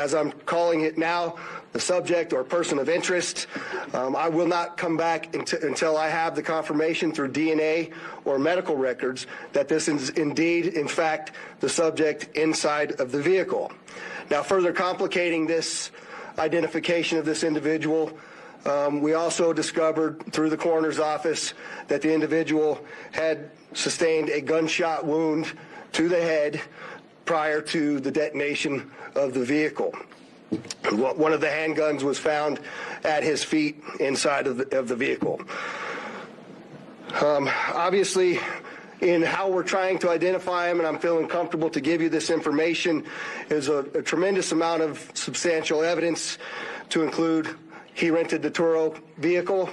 as I'm calling it now, the subject or person of interest. I will not come back until I have the confirmation through DNA or medical records that this is indeed, in fact, the subject inside of the vehicle. Now, further complicating this identification of this individual, we also discovered through the coroner's office that the individual had sustained a gunshot wound to the head prior to the detonation of the vehicle. One of the handguns was found at his feet inside of the vehicle. Obviously, in how we're trying to identify him, and I'm feeling comfortable to give you this information, is a tremendous amount of substantial evidence to include he rented the Turo vehicle.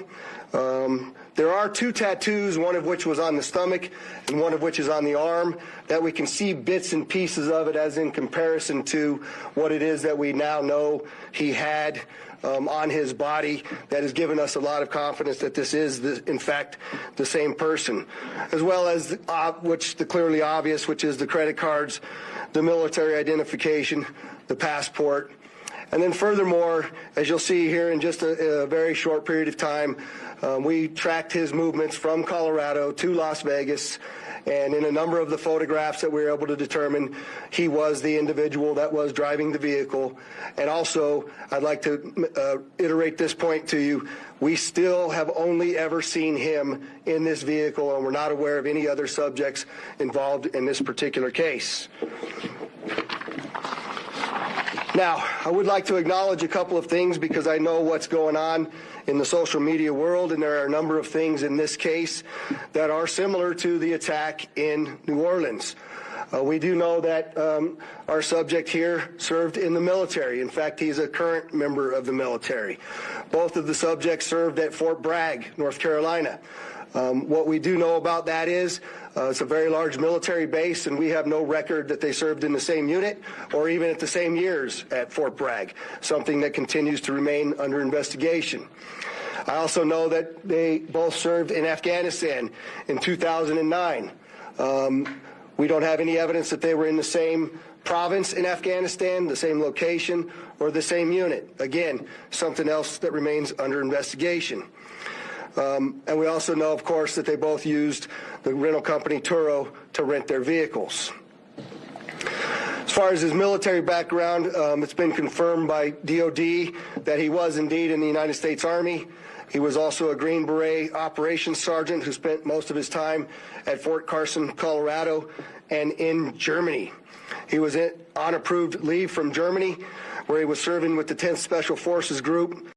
There are 2 tattoos, one of which was on the stomach and one of which is on the arm, that we can see bits and pieces of it as in comparison to what it is that we now know he had on his body. That has given us a lot of confidence that this is, in fact, the same person, as well as the clearly obvious, which is the credit cards, the military identification, the passport. And then furthermore, as you'll see here in just a very short period of time, we tracked his movements from Colorado to Las Vegas, and in a number of the photographs that we were able to determine, he was the individual that was driving the vehicle. And also, I'd like to iterate this point to you. We still have only ever seen him in this vehicle, and we're not aware of any other subjects involved in this particular case. Now, I would like to acknowledge a couple of things because I know what's going on in the social media world, and there are a number of things in this case that are similar to the attack in New Orleans. We do know that our subject here served in the military. In fact, he's a current member of the military. Both of the subjects served at Fort Bragg, North Carolina. What we do know about that is it's a very large military base, and we have no record that they served in the same unit or even at the same years at Fort Bragg, something that continues to remain under investigation. I also know that they both served in Afghanistan in 2009. We don't have any evidence that they were in the same province in Afghanistan, the same location, or the same unit. Again, something else that remains under investigation. And we also know, of course, that they both used the rental company Turo to rent their vehicles. As far as his military background, it's been confirmed by DOD that he was indeed in the United States Army. He was also a Green Beret operations sergeant who spent most of his time at Fort Carson, Colorado, and in Germany. He was on approved leave from Germany, where he was serving with the 10th Special Forces Group.